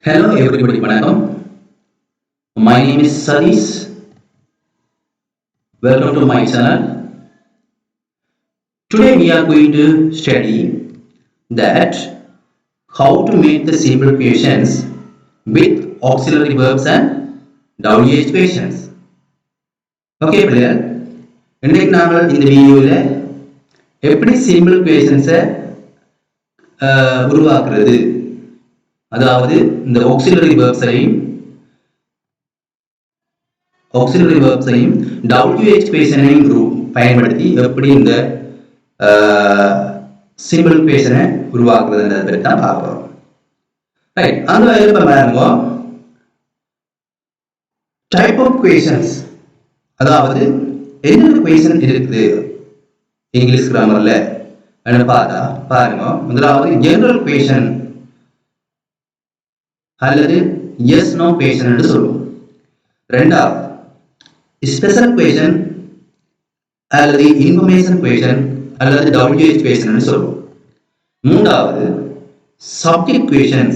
Hello everybody, vanakkam. My name is Sadish. Welcome to my channel. Today we are going to study that how to make the simple questions with auxiliary verbs and WH questions. Okay, player. இன்னைக்கு நாங்கள் இந்த வீடியோவில் எப்படி simple questions-ஐ உருவாக்குறது, அதாவது இந்த auxiliary verbs-ஐயும் WH question-ஐயும் பயன்படுத்தி எப்படி இந்த சிம்பிள் question-ஐ உருவாக்குறதுன்றதை பற்றி தான் பார்க்க போறோம். ரைட், அந்த வகையில் பாருங்க, டைப் ஆஃப் questions, அதாவது என்னென்ன question இருக்குது இங்கிலீஷ் கிராமர்ல பார்த்தா பாருங்க. முதலாவது ஜெனரல் question அல்லது எஸ் நோ question என்று சொல்லுவோம். ரெண்டாவது ஸ்பெஷல் question அல்லது இன்ஃபர்மேஷன் question அல்லது WH question என்று சொல்லுவோம். மூன்றாவது சப்ஜெக்ட் questions,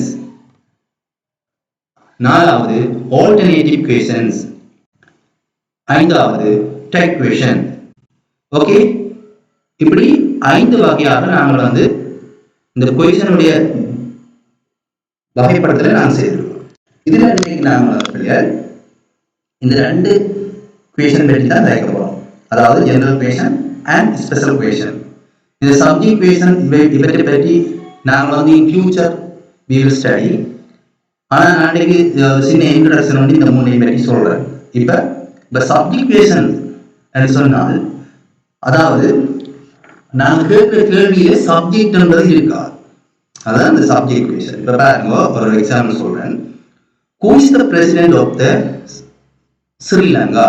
நாலாவது ஆல்டர்னேட்டிவ் questions, ஐந்தாவது டைப் question. ஓகே, இப்படி 5 வகையாக நாங்கள் இந்த கொஸ்டினுடைய வகைப்படுத்தலை நாங்கள் செய்திருக்கோம். இதுல இன்னைக்கு நாங்கள் இந்த 2 கொஸ்டின் பற்றி தான் கேட்க போறோம். அதாவது general question and special question. இந்த சப்ஜெக்ட் கொஸ்டின் இவற்றை பற்றி நாங்கள் in future we will study. ஆனா நாளைக்கு சின்ன இன்ட்ரோடக்ஷன் இந்த 3 பற்றி சொல்றேன். இப்ப சப்ஜெக்ட் கொஸ்டின் என்று சொன்னால், அதாவது நாங்கள் கேட்கிற கேள்வியில சப்ஜெக்ட் என்பது இருக்காது. அதான் இந்த சப்ஜெக்ட் கொஸ்டின். இப்ப பாருங்க, ஒரு எக்ஸாம்பிள் சொல்றேன். Who is the president of the Sri Lanka?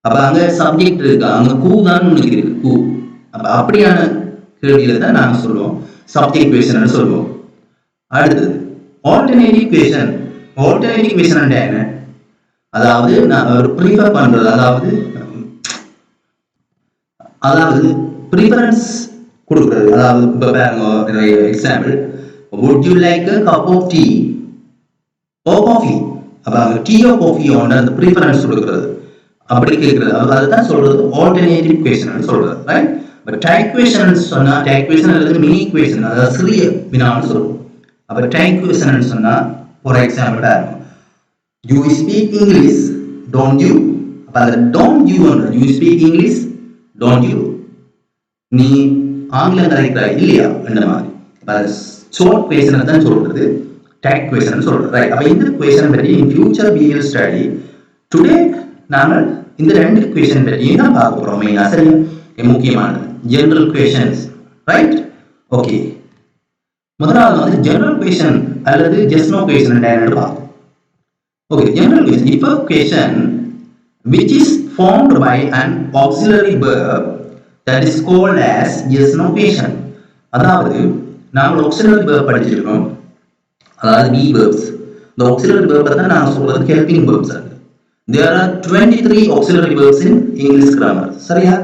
அப்ப அங்க சப்ஜெக்ட் இருக்கு, அங்க கூ தான் இருக்கு, கூ. அப்ப அப்படியான கேள்வியில தான் நாங்க சொல்லுவோம் சப்ஜெக்ட் கொஸ்டின் சொல்லுவோம். அடுத்தது ஆல்டர்னேட்டிவ் கொஸ்டின். ஆல்டர்னேட்டிவ் கொஸ்டின் என்ன? அதாவது நான் ஒரு ப்ரிஃபர் பண்றது, அதாவது ப்ரிஃபரன்ஸ் கொடுக்கிறது. அதாவது இப்ப பாருங்க, example, would you like a cup of tea or coffee? அப்ப அங்க டீ ஓ காஃபி அந்த ப்ரிஃபரன்ஸ் கொடுக்கிறது, அப்படி கேட்கிறது. அதுதான் சொல்றது ஆல்டர்னேட்டிவ் கொஸ்டின் சொல்றது. ரைட். பட் டைப் கொஸ்டின் சொன்னா, டைப் கொஸ்டின் அல்லது மினி கொஸ்டின், அதாவது சிறிய வினான்னு சொல்லுவோம். அப்ப டைப் கொஸ்டின் சொன்னா, ஃபார் எக்ஸாம்பிள் பாருங்க, you speak English don't you? அப்ப அந்த don't you, you speak English don't you, நீ ஆங்கிலம் கலைக்கிறாய் இல்லையா அந்த மாதிரி. ஷார்ட் கொஸ்டின் தான் சொல்றது டைப் கொஸ்டின் சொல்றது. ரைட். அப்ப இந்த கொஸ்டின் பற்றி in future we will study. Today நாங்கள் இந்த 2 கொஸ்டின் பற்றியும் தான் பார்க்க போறோம். மெயினா சரியா முக்கியமானது ஜெனரல் கொஸ்டின்ஸ். ரைட். ஓகே, முதலாவது ஜெனரல் கொஸ்டின் அல்லது ஜஸ்ட் நோ கொஸ்டின் என்னன்னு பார்ப்போம். Okay, general question. if a question which is formed by an auxiliary verb that is called as yes no question. அதாவது நாங்கள் auxiliary verb படிச்சிருக்கோம், அதாவது be verbs. இந்த auxiliary verb தான் நாங்க சொல்றது helping verbs. There are 23 auxiliary verbs in English grammar. சரியா?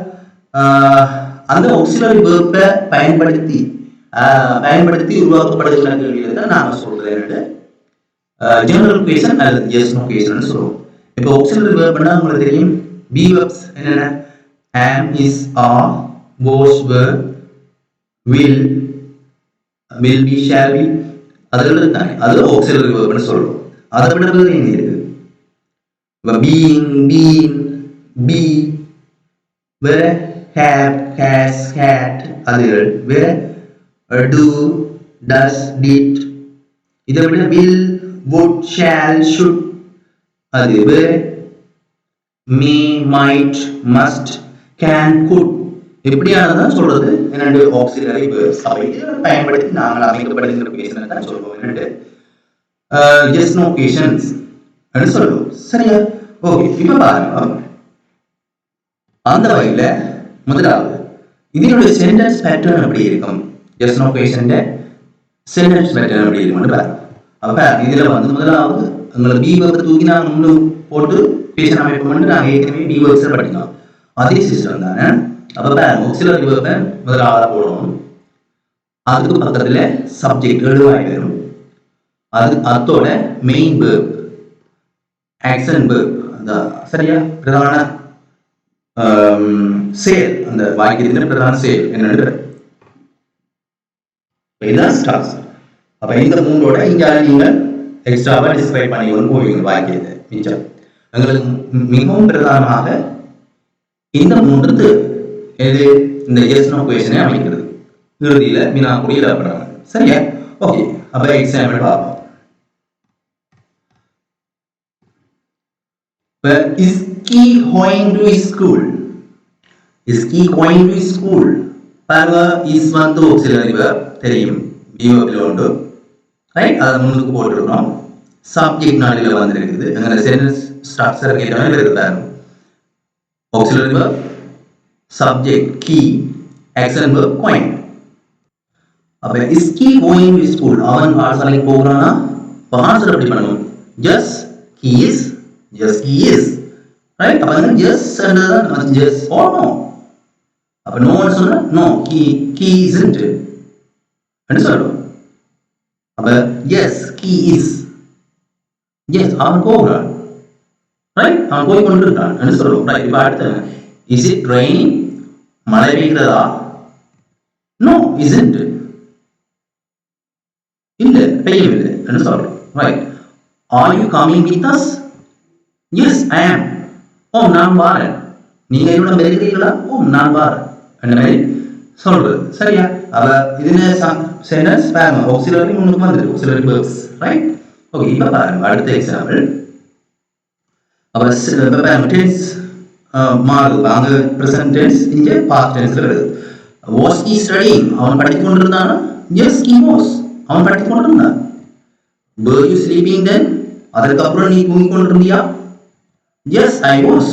அந்த auxiliary verb பயன்படுத்தி உருவாக்கப்படுகிற கேள்விகளை தான் நாங்க சொல்றது என்னது ஜெனரல் கொஸ்டின் அல்லது எஸ் நோ கொஸ்டின் சொல்லுவோம். இப்போ auxiliary verb னா உங்களுக்கு தெரியும், be verbs என்னென்ன? am, is, are, was, were, will be, shall be, அதெல்லாம் தானே அது auxiliary verb னு சொல்லுவோம். அதை விட என்ன இருக்கு? being, been, be, were, have, has, had, அதுகள் were, do, does, did. இதை விட will, would, shall, should, அது were, may, might, must, can, could. இப்படியானதான் சொல்றது என்னண்டு auxiliary verbs. அவை பயன்படுத்தி நாங்கள் அமைக்கப்படுகிற கொஸ்டினை தான் சொல்லுவோம் என்னண்டு yes no questions என்று சொல்லுவோம். சரியா? ஓகே, இப்ப பாருங்க, அந்த வகையில முதலாவது இதனுடைய சென்டென்ஸ் பேட்டர்ன் எப்படி இருக்கும்? yes no question sentence pattern எப்படி இருக்கும்னு பாருங்க. அப்ப இதுல முதலாவது உங்களுக்கு be verb தூக்கி நான் முன்னு போட்டு கொஸ்டின் அமைப்போம்னு நாங்க ஏற்கனவே be verbs படிக்கலாம். அதே சிஸ்டம் தானே. அப்ப பாருங்க, auxiliary verb முதலாவது போடுறோம், அதுக்கு பக்கத்துல சப்ஜெக்ட் எழுவாய் வரும், அதோட மெயின் வேர்ப் ஆக்சன் வேர்ப் அந்த சரியா பிரதான செயல் அந்த வாக்கியத்தின் பிரதான செயல் என்னன்னு இதுதான் ஸ்டார்ஸ். அப்ப இந்த மூன்றோட இங்க நீங்கள் எக்ஸ்ட்ராவா டிஸ்கிரைப் பண்ணி கொண்டு போவீங்க வாக்கியத்தை மிச்சம் எங்களுக்கு மிகவும் பிரதானமாக இந்த மூன்று எது இந்த எஸ் நோ கொஸ்டினை அமைக்கிறது இறுதியில வினா கூட இடப்படுறாங்க சரியா ஓகே அப்ப எக்ஸாம்பிள் பார்ப்போம். Is he going to school? Is he going to school? பாருங்க இஸ் வந்து ஆக்ஸிலரி வெர்ப் தெரியும் விஓபில உண்டு ரைட் அதை முன்னுக்கு போட்டுருக்கோம் சப்ஜெக்ட் நாளில வந்திருக்குது அங்க சென்டென்ஸ் ஸ்ட்ரக்சர் கேட்ட மாதிரி இருக்கு பாருங்க ஆக்ஸிலரி வெர்ப் சப்ஜெக்ட் கீ ஆக்ஷன் வெர்ப் கோயிங். அப்ப is he going to school அவன் பாடசாலைக்கு போகிறானா ஆன்சர் எப்படி பண்ணணும் yes he is yes he is right அப்ப yes என்றதான் yes or no அப்ப no ன்னு சொன்னா no he isn't என்ன சொல்றோம் அப்ப yes he is yes அவன் போகிறான் ரைட் அவன் போய் கொண்டிருக்கான் என்ன சொல்றோம் ரைட் இப்ப அடுத்து is it raining மழை பெய்கிறதா no isn't இல்ல பெய்யவில்லை என்ன சொல்றோம் right are you coming with us yes I am ஓ நான் வாரேன் நீங்க என்னோட வருகிறீர்களா ஓ நான் வாரேன் அந்த மாதிரி சொல்றது சரியா அவ இதுல சென்டென்ஸ் பாருங்க ஆக்ஸிலரி முன்னுக்கு வந்துருக்கு ஆக்ஸிலரி வெர்ப்ஸ் ரைட் ஓகே இப்ப பாருங்க அடுத்த எக்ஸாம்பிள் அவ பாருங்க டென்ஸ் மாறுது அங்க பிரசன்ட் டென்ஸ் இங்க பாஸ்ட் டென்ஸ்ல வருது was he studying அவன் படித்துக் கொண்டிருந்தானா yes he was அவன் படித்துக் கொண்டிருந்தான் were you sleeping then அதற்கு அப்புறம் நீ தூங்கிக் கொண்டிருந்தியா yes I was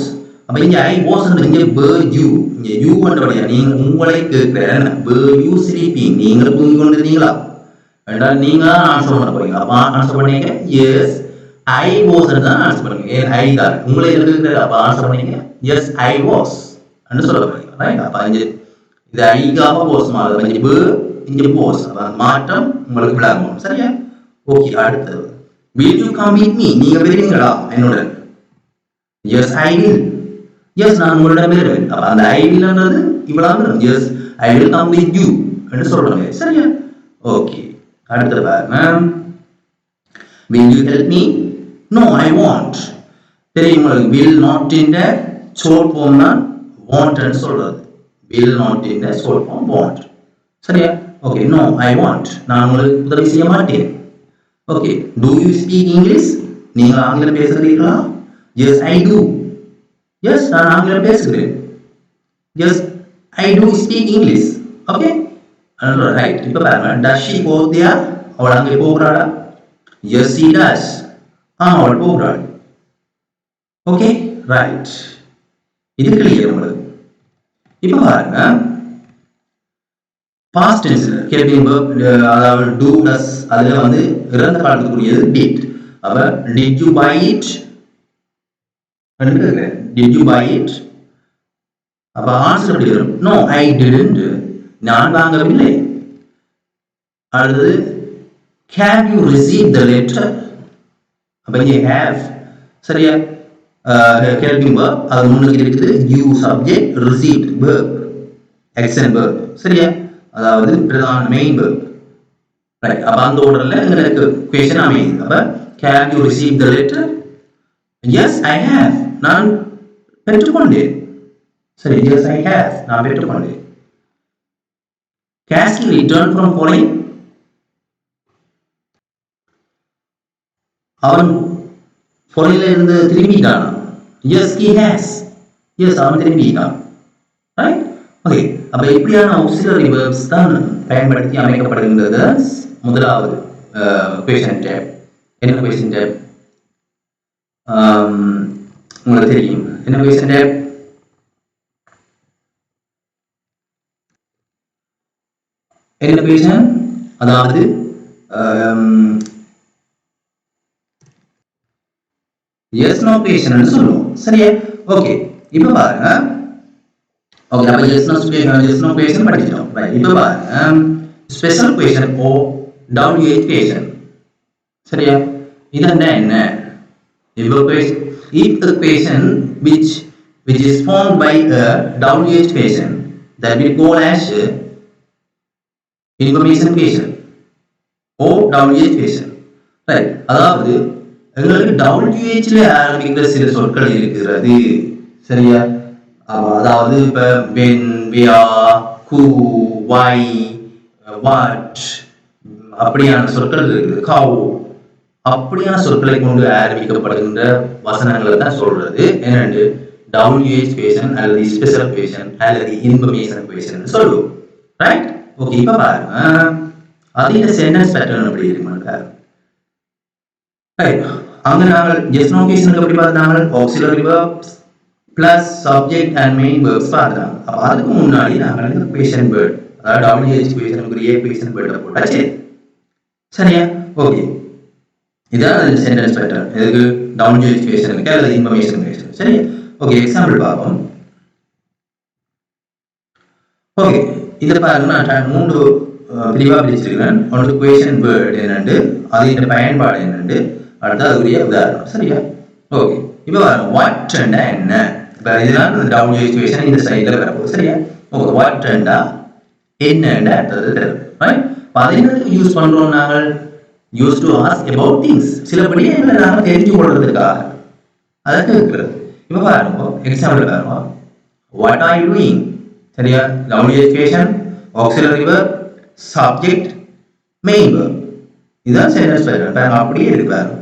அப்ப இங்க I was இங்க were you இங்க you என்றபடியா நீங்க உங்களை கேட்கிறேன் were you sleeping நீங்க தூங்கிக் கொண்டிருந்தீங்களா என்றால் நீங்க ஆன்சர் பண்ண போறீங்க அப்ப ஆன்சர் பண்ணீங்க yes I was தான் ஆன்சர் பண்ணீங்க I தான் உங்களை கேட்கிற அப்ப ஆன்சர் பண்ணீங்க yes I was என்று சொல்ல போறீங்க ரைட் அப்ப இங்க இது I காக was மாதிரி இங்க were இங்க was அப்ப மாற்றம் உங்களுக்கு விளங்கும் சரியா ஓகே அடுத்து will you come with me நீங்க வருவீங்களா என்னோட yes I will yes நான் உங்களிடம் வருவேன் அப்ப அந்த I will என்றது இவ்வளவு yes I will come with you என்று சொல்றாங்க சரியா ஓகே அடுத்து பாருங்க will you help me no I won't தெரியும் உங்களுக்கு will not in the short form தான் won't ன்னு சொல்றது will not in the short form won't சரியா ஓகே no I won't நான் உங்களுக்கு உதவி செய்ய மாட்டேன் okay do you speak English நீங்க ஆங்கிலம் பேசுகிறீர்களா yes I do yes நான் ஆங்கிலம் பேசுகிறேன் yes I do speak English okay right இப்ப பாருங்க does she go there அவள் அங்கே போகிறாளா yes she does அவள் போகிறாள் ஓகே ரைட் இது கிளியர் உங்களுக்கு இப்ப பாருங்க past tense helping verb அதாவது do plus அதுல வந்து இறந்த காலத்துக்குரியது did அப்ப did you buy it did you buy it அப்ப ஆன்சர் எப்படி வரும் no I didn't நான் வாங்கவில்லை அடுத்து can you receive the letter அப்ப இங்க have சரியா helping verb அது முன்னுக்கு இருக்குது you subject received verb action verb சரியா அதாவது பிரதான மெயின் verb ரைட் அப்ப அந்த ஆர்டர்ல உங்களுக்கு क्वेश्चन அமையுது அப்ப can you receive the letter yes I have நான் பெற்றுக்கொண்டேன் சரி yes I have நான் பெற்றுக்கொண்டேன் has he returned from foreign அவன் foreignல இருந்து திரும்பிட்டானா yes he has yes அவன் திரும்பிட்டான் ரைட் ஓகே அப்ப இப்படியான auxiliary verbs தான் பயன்படுத்தி அமைக்கப்படுகின்றது முதலாவது question tab என்ன question tab உங்களுக்கு தெரியும் என்ன question tab என்ன question அதாவது yes no question ன்னு சொல்லுவோம் சரியா ஓகே இப்போ பாருங்க ஓகே அப்ப yes no question படிச்சிட்டோம் ரைட் இப்போ பாருங்க ஸ்பெஷல் question ஓ WH question சரியா? இதென்ன என்ன? If the equation which is formed by a WH equation that we call as information equation or WH equation. Right. அதாவது எங்களுக்கு WH ஆரம்பிக்கிற சில சொற்கள் இருக்கிறது. சரியா? அதாவது இப்ப when, where, who, why, what அப்படியான சொற்கள் இருக்குது. how அப்படியான சொற்களை கொண்டு ஆரம்பிக்கப்படுகின்ற வசனங்களை தான் சொல்றது என்னென்று WH equation அல்லது ஸ்பெஷல் equation அல்லது இன்ஃபர்மேஷன் equation சொல்லுவோம். ரைட்? ஓகே, இப்ப பாருங்க அதிக சென்டென்ஸ் பேட்டர்ன் எப்படி இருக்குன்னு. ரைட், அங்க நாங்கள் எஸ் நோ கேஷனுக்கு எப்படி பார்த்தாங்க? Auxiliary verbs plus subject and main verbs பார்த்தாங்க. அப்ப அதுக்கு முன்னாடி நாங்கள் குவேஷன் வேர்ட், அதாவது WH equation குவேஷன் வேர்ட் போட்டாச்சு. சரியா? ஓகே, இதான் சென்டென்ஸ் பேட்டர்ன். இதுக்கு WH equation அல்லது இன்ஃபர்மேஷன் equation. சரியா? ஓகே, எக்ஸாம்பிள் பார்ப்போம். ஓகே, இத பாருங்க, நான் 3 பிரிவா பிரிச்சிருக்கேன். ஒன்று குவேஷன் வேர்ட் என்னண்டு, அதோட பயன்பாடு என்னண்டு, அடுத்து அதுடைய உதாரணம். சரியா? ஓகே, இப்போ பாருங்க வாட் ட்ரெண்டா என்ன. இப்போ இதெல்லாம் WH equation இந்த சைடுல வரப்போகுது. சரியா? ஓகே, வாட் ட்ரெண்டா என்னன்னு அடுத்தது தெரியும். ரைட்? பதினெட்டு யூஸ் பண்றோம் நாங்கள் use to ask about things. சில விடயங்களை நாங்கள் தெரிஞ்சு கொள்றதுக்காக அதை கேட்கிறது. இப்போ பாருங்க எக்ஸாம்பிள் பாருங்க, வாட் ஆர் யூ டூயிங். சரியா? WH equation, auxiliary verb, subject, main verb. இதுதான் சென்டென்ஸ் பேட்டர்ன். பாருங்க அப்படியே இருக்கு பாருங்க.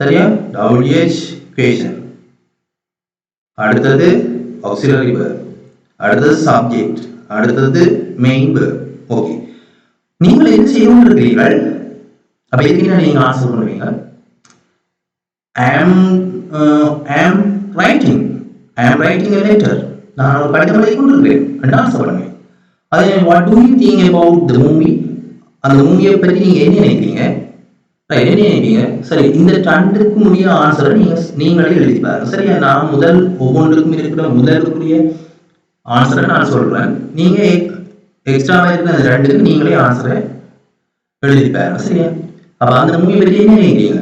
சரியா? WH equation, அடுத்தது auxiliary verb, அடுத்தது subject, அடுத்தது main verb. ஓகே, நீங்கள் என்ன செய்யணும் இருக்கிறீர்கள்? அப்ப இதுக்கு நீங்க ஆன்சர் பண்ணுவீங்க, I am writing a letter. நான் ஒரு கடிதம் எழுதி கொண்டிருக்கிறேன் என்று ஆன்சர் பண்ணுவேன். அதே what do you think about the movie? அந்த மூவியை பற்றி நீங்க என்ன நினைக்கிறீங்க? என்ன நினைப்பீங்க? சரி, இந்த ரெண்டுக்கு முடிய ஆன்சரை நீங்களே எழுதி பாருங்க. சரியா? நான் ஒவ்வொன்றுக்கும் இருக்கிற முதலுக்குரிய ஆன்சரை நான் சொல்றேன். நீங்க எக்ஸ்ட்ரா இருக்கிற அந்த ரெண்டுக்கு நீங்களே ஆன்சரை எழுதி பாருங்க. சரியா? அப்ப அந்த மூவி பற்றி என்ன நினைக்கிறீங்க?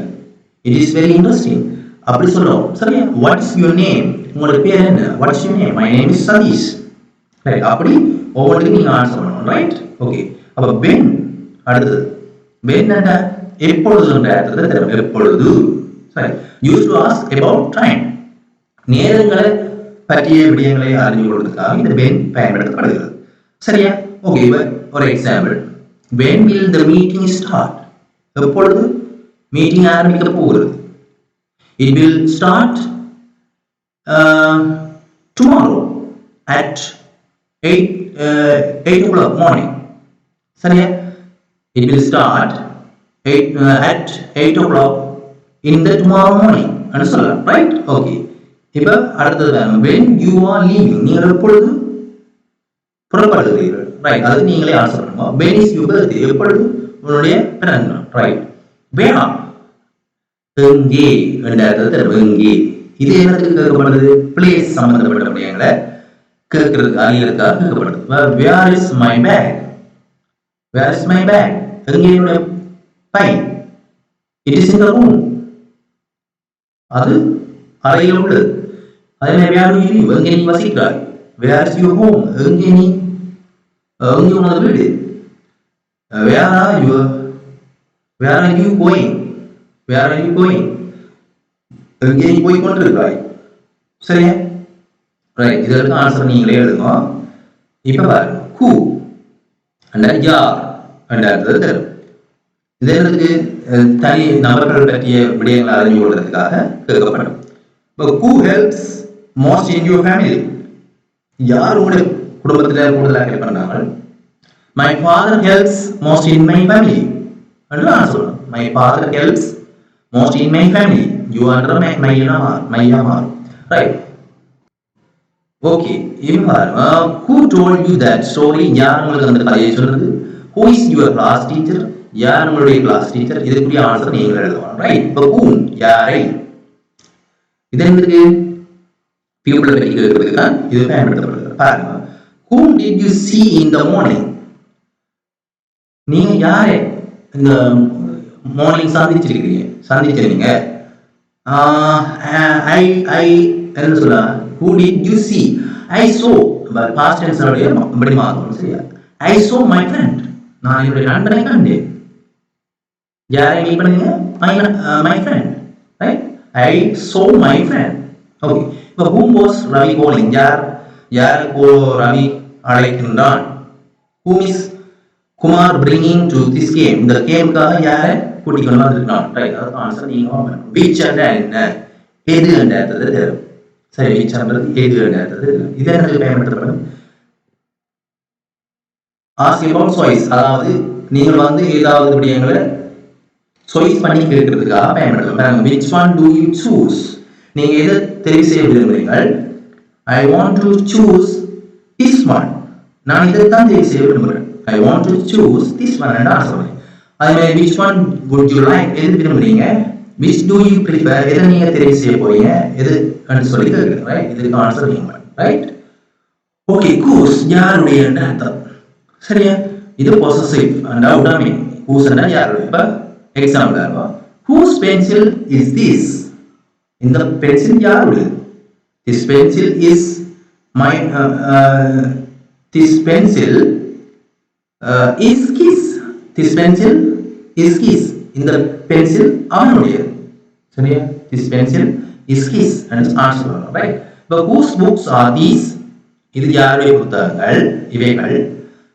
இட் இஸ் வெரி இன்ட்ரெஸ்டிங் அப்படி சொல்றோம். சரியா? What is your name? உங்களோட பேர் என்ன? What is your name? My name is Satish. Right? அப்படி ஒவ்வொன்றுக்கும் நீங்க ஆன்சர் பண்ணணும். ரைட்? ஓகே, அப்ப when, அடுத்தது when என்ன? எப்பொழுதுன்ற அர்த்தத்தை தரும். எப்பொழுது. சரி, use to ask about time. நேரங்களை பற்றிய விடயங்களை அறிந்து கொள்வதற்காக இந்த when பயன்படுத்தப்படுகிறது. சரியா? ஓகே, ஒரு example, when will the meeting start? எப்பொழுது மீட்டிங் ஆரம்பிக்க போகிறது? It will start tomorrow at 8 o'clock morning. சரியா? It will start at 8 o'clock in the tomorrow morning. அன்னு சொல்லலாம். ரைட்? ஓகே, இப்போ அடுத்தது when you are leaving, நீங்கள் எப்பொழுது புறப்படுகிறீர்கள்? ரைட், அது நீங்களே ஆன்சர் பண்ணுங்க. when is your birthday? எப்பொழுது உன்னுடைய பிறந்த நாள்? ரைட். where, எங்கே என்ற அர்த்தத்தை எங்கே. இது எனக்கு கேட்கப்படுது பிளேஸ் சம்பந்தப்பட்ட விடயங்களை கேட்கறதுக்கு அறியறதுக்காக கேட்கப்படுது. where is my bag? where is my bag? எங்கே என்னுடைய by? it is in the room. அது அறையில் உள்ளது. அதே மாதிரி where do you live? எங்கே நீ வசிக்கிறாய்? where is your home? எங்கே உனது வீடு? where are you going? where are you going? எங்கே நீ போய் கொண்டிருக்கிறாய்? சரியா? ரைட், இதற்கு ஆன்சர் நீங்களே எழுதுங்க. இப்ப பாருங்க, who அண்ட் யார் என்ற அர்த்தத்தை தரும். இது எனக்கு தனி நபர்கள் பற்றிய விடயங்களை அறிந்து கொள்வதற்காக கேட்கப்படும். who helps most in your family? யார் உங்களுடைய குடும்பத்தில் கூடுதலாக ஹெல்ப் பண்ணாங்க? my father helps most in my family என்று நான் சொல்லணும். my father helps most in my family. you under my right? okay, who told you that story? யார் உங்களுக்கு அந்த கதையை சொல்றது? who is your class teacher? யார் உங்களுடைய கிளாஸ் டீச்சர்? இதுக்குரிய ஆன்சர் நீங்க எழுதணும். ரைட்? இப்போ whom, யாரை. இது என்னது? people பற்றி கேட்கிறதுக்கு தான் இது பயன்படுத்தப்படுது. பாருங்க, whom did you see in the morning? நீங்க யாரை இந்த மார்னிங் சந்திச்சிருக்கீங்க? சந்திச்ச நீங்க ஐ ஐ என்ன சொல்லலாம் who did you see I saw past tense அப்படி மாறும் சரியா I saw my friend நான் என்னுடைய நண்பனை கண்டேன் யாரை மீட் பண்ணீங்க my friend right I saw my friend okay இப்போ whom was Ravi calling யார் Ravi அழைக்கின்றான் whom is Kumar bringing to this game இந்த கேமுக்காக யாரை கூட்டிக் கொண்டு வந்திருக்கான் ரைட் அதுக்கு ஆன்சர் நீங்க which and என்ன எது என்றது தெரியும் சரி which என்றது எது என்றது இது என்ன பயன்படுத்தப்படும் ask about choice அதாவது நீங்கள் வந்து ஏதாவது விடயங்களை choice பண்ணி கேட்கிறதுக்காக பயன்படுத்தலாம் which one do you choose நீங்க எதை தெரிவு செய்ய விரும்புகிறீர்கள் I want to choose this one நான் இதை தான் தெரிவு செய்ய விரும்புகிறேன் I want to choose this one and answer அதே மாதிரி which one would you like எது விரும்புறீங்க which do you prefer எதை நீங்க தெரிவு செய்ய போறீங்க எது சொல்லி கேட்குறேன் ரைட் இதுக்கு ஆன்சர் நீங்க ரைட் ஓகே கூஸ் யாருடைய அர்த்தம் சரியா இது பொசசிவ் அண்ட் அவுடாமி கூஸ் என்ன யாருடைய இப்ப example whose pencil is this இந்த பென்சில் யாருடைய this pencil is my this pencil is his this pencil is his இந்த பென்சில் அவனுடைய சரியா this pencil is his and answer right but whose books are these இது யாருடைய புத்தகங்கள் இவைகள்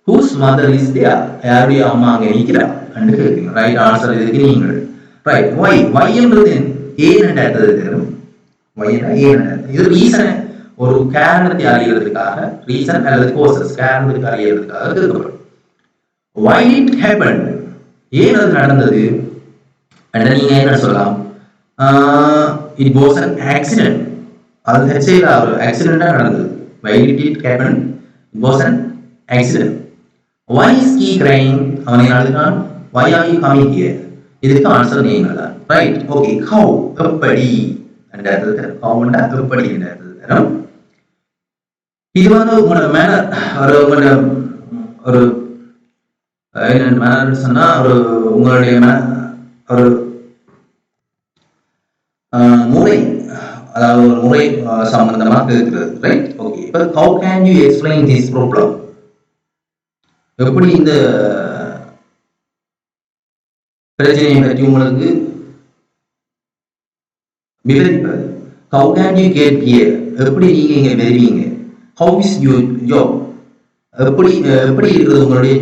whose mother is there யாருடைய அம்மா அங்க இருக்கிறா என்று கேட்கிறீங்க ரைட் ஆன்சர் இதுக்கு நீங்கள் ரைட் why என்றது ஏன் என்றது தெரியும் why ஏன் இது ரீசன் ஒரு காரணத்தை அறியறதுக்காக ரீசன் அல்லது கோசஸ் காரணத்தை அறியறதுக்காக கேட்கப்படும் why it happened ஏன் அது நடந்தது and நீங்க என்ன சொல்லலாம் it was an accident அது ஹெச்சேல ஒரு ஆக்சிடென்ட்டா நடந்தது why did it happen it was an accident why is he crying அவனை அழுகிறான் why are you coming here இதுக்கு ஆன்சர் நீங்க தான் ரைட் ஓகே how எப்படி என்றது how ண்டா எப்படி என்றது தரும் இது வந்து உங்களோட மேனர் உங்களோட ஒரு என்ன மேனர் சொன்னா ஒரு உங்களுடைய ஒரு முறை அதாவது ஒரு முறை சம்பந்தமாக இருக்கிறது ரைட் ஓகே இப்போ how can you explain this problem எப்படி இந்த பிரச்சனையை பற்றி உங்களுக்கு விவரிப்பது how can you get here எப்படி நீங்க இங்க வருவீங்க how is your job எப்படி இருக்குது உங்களுடைய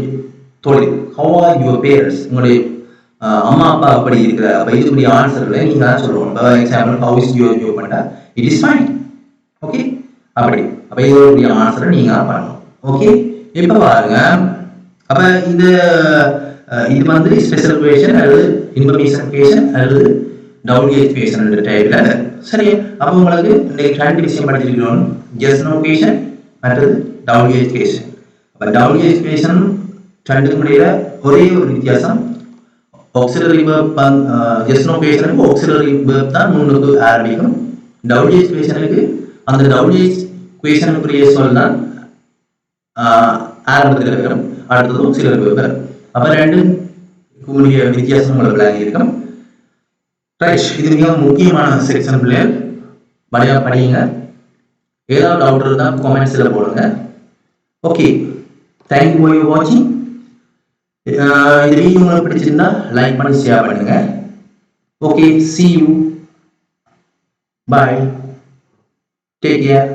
தொழில் how are your parents உங்களுடைய அம்மா அப்பா அப்படி இருக்கிற அப்ப இதுக்குரிய ஆன்சர்ல நீங்க தான் சொல்லணும் for example how is your job பண்ணா it is fine ஓகே அப்படி அப்ப இதோடைய ஆன்சரை நீங்க பண்ணணும் ஓகே இப்ப பாருங்க அப்ப இது வந்து ஸ்பெஷல் குவேஷன் அல்லது இன்ஃபர்மேஷன் குவேஷன் அல்லது WH குவேஷன் என்ற டைப்ல சரி அப்ப உங்களுக்கு இன்னைக்கு ரெண்டு விஷயம் படிச்சிருக்கணும் yes no குவேஷன் அல்லது WH குவேஷன் அப்ப WH குவேஷன் ரெண்டுக்கும் இடையில ஒரே ஒரு வித்தியாசம் auxiliary verb yes no குவேஷனுக்கு auxiliary verb தான் முன்னுக்கு ஆரம்பிக்கும் WH குவேஷனுக்கு அந்த WH குவேஷனுக்குரிய சொல் தான் ஆரம்பத்தில் இருக்கும் அடுத்தது auxiliary verb அப்ப ரெண்டுக்குரிய வித்தியாசம் உங்களுக்கு விளங்கி இருக்கும் ரைட் இது மிக முக்கியமான செக்ஷன் பிள்ளைகள் வழியா படியுங்க ஏதாவது டவுட் இருந்தா கமெண்ட்ஸ்ல போடுங்க okay thank you for your வாட்சிங் இந்த வீடியோ உங்களுக்கு பிடிச்சிருந்தா லைக் பண்ணி ஷேர் பண்ணுங்க okay see you bye take care